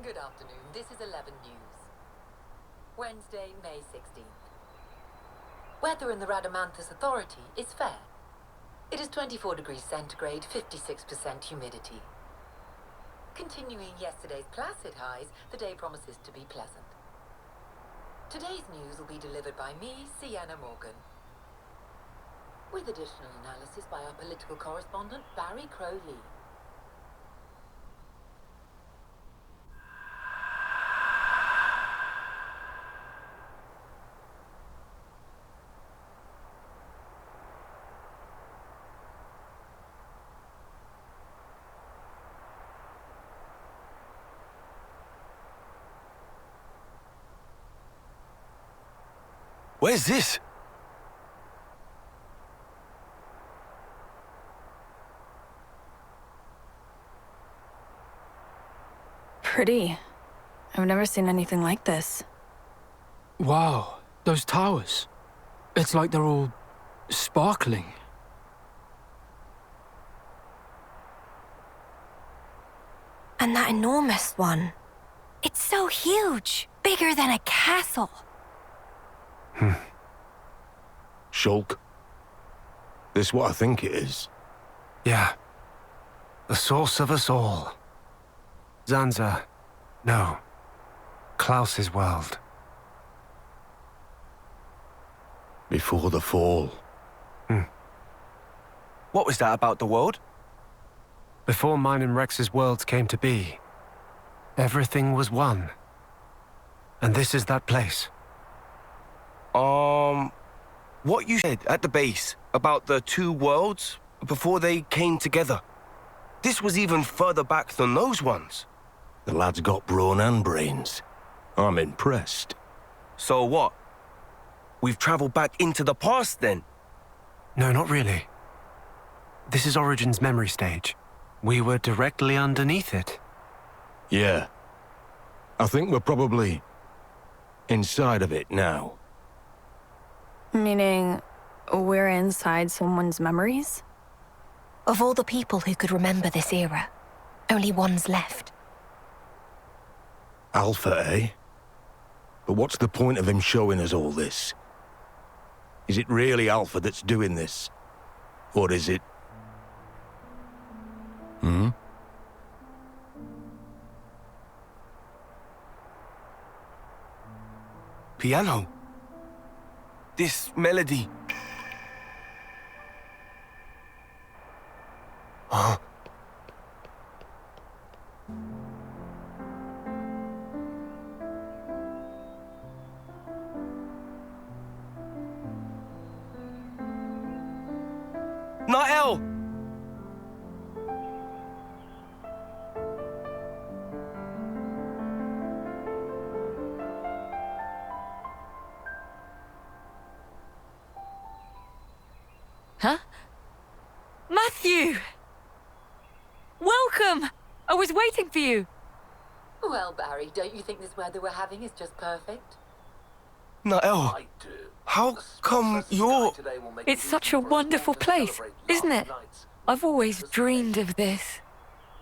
Good afternoon. This is 11 News. Wednesday, May 16th. Weather in the Rhadamanthus Authority is fair. It is 24 degrees centigrade, 56% humidity. Continuing yesterday's placid highs, the day promises to be pleasant. Today's news will be delivered by me, Sienna Morgan, with additional analysis by our political correspondent, Barry Crow-Lee. Where's this? Pretty. I've never seen anything like this. Wow, those towers. It's like they're all sparkling. And that enormous one. It's so huge, bigger than a castle. Shulk. This what I think it is. Yeah. The source of us all. Zanza. No. Klaus's world. Before the fall. What was that about the world? Before mine and Rex's worlds came to be, everything was one. And this is that place. What you said at the base about the two worlds before they came together. This was even further back than those ones. The lad's got brawn and brains. I'm impressed. So what? We've traveled back into the past then? No, not really. This is Origin's memory stage. We were directly underneath it. Yeah. I think we're probably inside of it now. Meaning, we're inside someone's memories? Of all the people who could remember this era, only one's left. Alpha, eh? But what's the point of him showing us all this? Is it really Alpha that's doing this? Or is it... Piano. This melody. Huh? Nael! Huh? Matthew! Welcome! I was waiting for you. Well, Barry, don't you think this weather we're having is just perfect? Nael, how come you're... It's such a wonderful place, isn't it? I've always dreamed of this.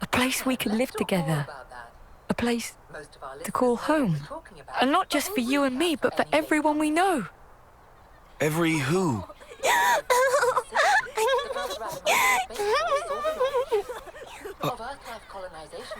A place we could live together. A place to call home. And not just for you and me, but for everyone we know. Every who?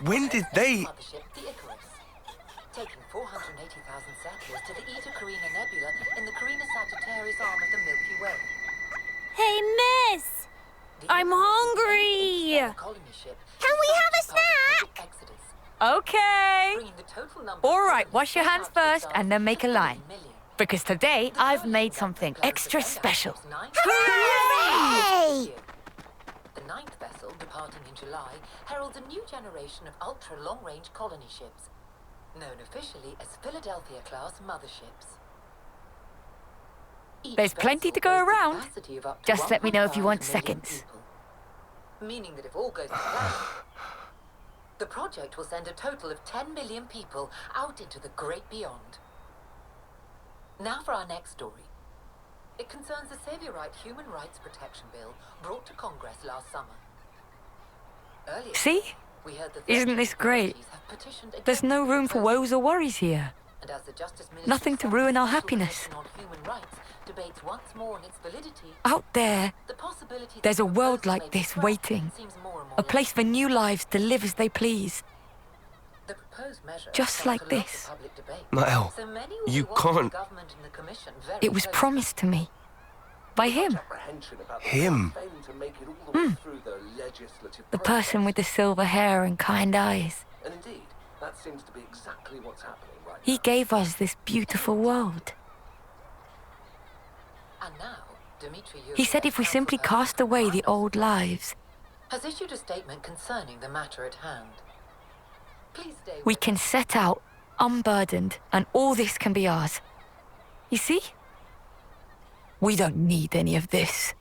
When did they... Taking 480,000 settlers to the Eta Carina Nebula in the Carina Sagittarius arm of the Milky Way. Hey, miss! I'm hungry! Can we have a snack? Okay. All right, wash your hands first and then make a line. Because today I've made something extra special. Hooray! The ninth vessel, departing in July, heralds a new generation of ultra-long-range colony ships, known officially as Philadelphia-class motherships. There's plenty to go around. Just let me know if you want seconds. Meaning that if all goes to plan, the project will send a total of 10 million people out into the great beyond. Now for our next story. It concerns the Saviorite Human Rights Protection Bill brought to Congress last summer. Earlier, See? we heard that Isn't this great? petitioned There's no room for woes or worries here. And as the Justice Ministry Nothing to ruin our happiness. on human rights debates once more on its validity, Out there, the possibility there's that a the world proposal like may be this scrapped waiting. seems more and more A place for likely. new lives to live as they please. The proposed measure Just sparked like a lot of this. public debate. Nael, So many will you be watching can't. the government and the commission very It was closely. promised to me. By him. Him? The person with the silver hair and kind eyes. And indeed, that seems to be exactly what's happening right He now. gave us this beautiful world. And now, Dmitry He said if we simply cast away the old lives, has issued a statement concerning the matter at hand. Please stay we with can us. set out unburdened and all this can be ours. You see? We don't need any of this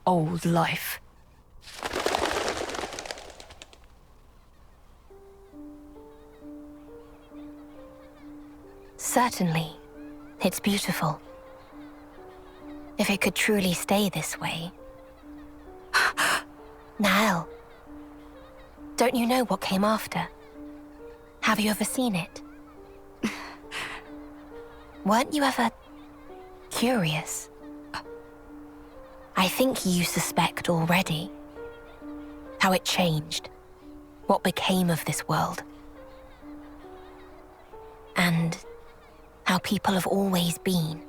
old life. Certainly, it's beautiful. If it could truly stay this way. Nael, don't you know what came after? Have you ever seen it? Weren't you ever curious? I think you suspect already how it changed, what became of this world, and how people have always been.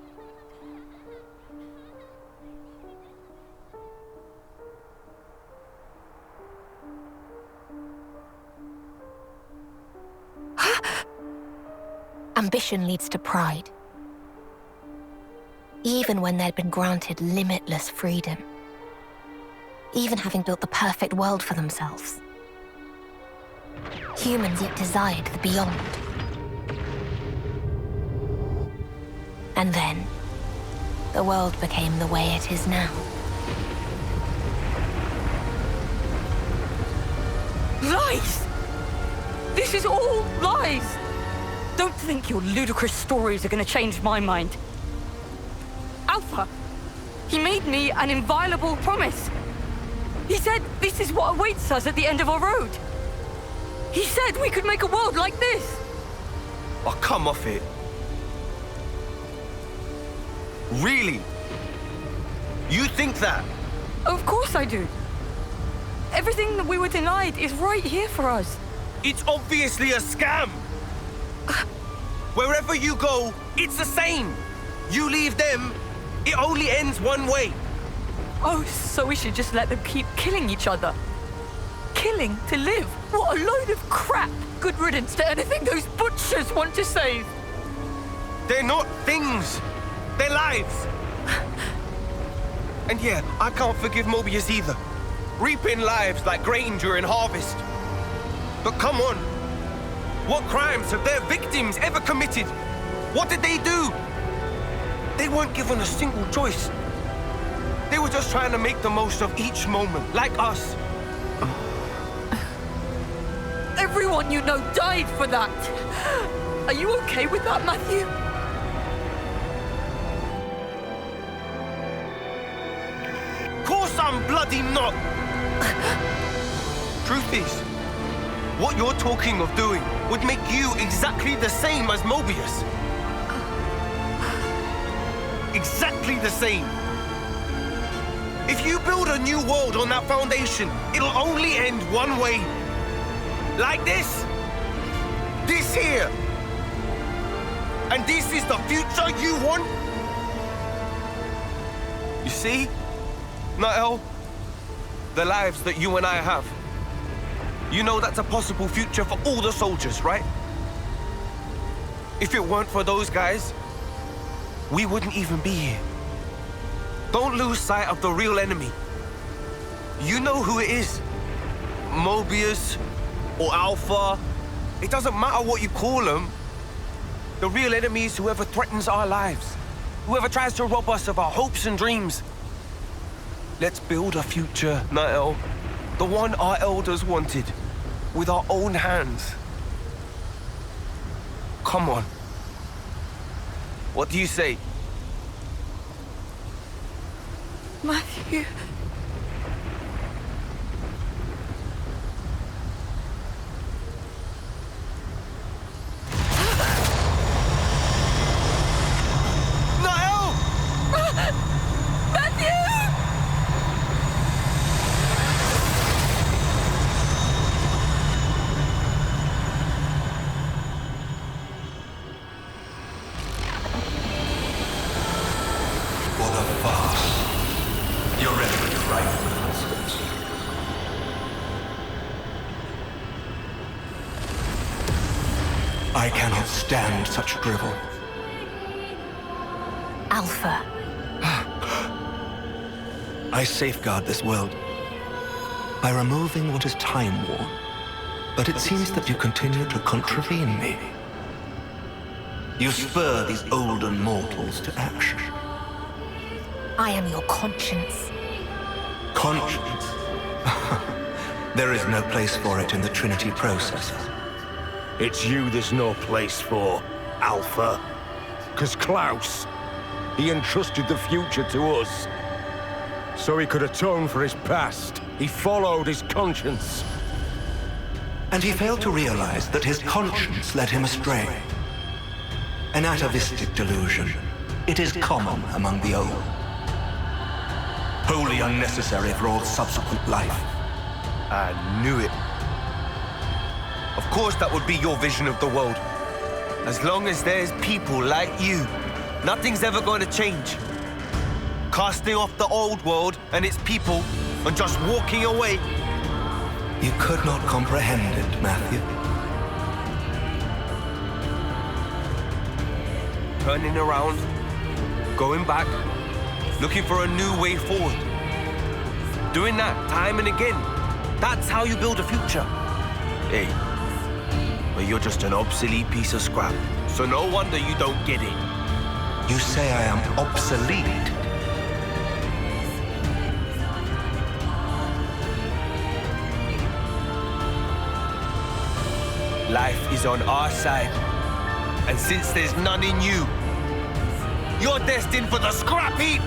Ambition leads to pride. Even when they'd been granted limitless freedom. Even having built the perfect world for themselves. Humans yet desired the beyond. And then, the world became the way it is now. Lies! This is all lies! Don't think your ludicrous stories are gonna change my mind. Alpha, he made me an inviolable promise. He said this is what awaits us at the end of our road. He said we could make a world like this. Oh, come off it. Really? You think that? Of course I do. Everything that we were denied is right here for us. It's obviously a scam. Wherever you go, it's the same. You leave them, it only ends one way. Oh, so we should just let them keep killing each other. Killing to live. What a load of crap. Good riddance to anything those butchers want to save. They're not things. They're lives. And yeah, I can't forgive Mobius either. Reaping lives like grain during harvest. But come on. What crimes have their victims ever committed? What did they do? They weren't given a single choice. They were just trying to make the most of each moment, like us. Everyone you know died for that. Are you okay with that, Matthew? Course I'm bloody not! Truth is, what you're talking of doing would make you exactly the same as Mobius. Exactly the same. If you build a new world on that foundation, it'll only end one way. Like this. This here. And this is the future you want? You see, Nael, the lives that you and I have. You know that's a possible future for all the soldiers, right? If it weren't for those guys, we wouldn't even be here. Don't lose sight of the real enemy. You know who it is. Mobius or Alpha. It doesn't matter what you call them. The real enemy is whoever threatens our lives. Whoever tries to rob us of our hopes and dreams. Let's build a future, Nael. The one our elders wanted. With our own hands. Come on. What do you say? Matthew. I cannot stand such drivel. Alpha. I safeguard this world by removing what is time-worn. But it seems that you continue to contravene me. You spur these olden mortals to action. I am your conscience. Conscience? There is no place for it in the Trinity processor. It's you there's no place for, Alpha. 'Cause Klaus, he entrusted the future to us. So he could atone for his past. He followed his conscience. And he failed to realize that his conscience led him astray. An atavistic delusion. It is common among the old. Wholly unnecessary for all subsequent life. I knew it. Of course that would be your vision of the world. As long as there's people like you, nothing's ever going to change. Casting off the old world and its people and just walking away. You could not comprehend it, Matthew. Turning around, going back, looking for a new way forward. Doing that time and again. That's how you build a future. Hey, but you're just an obsolete piece of scrap. So no wonder you don't get it. You say I am obsolete? Life is on our side. And since there's none in you, you're destined for the scrap heap!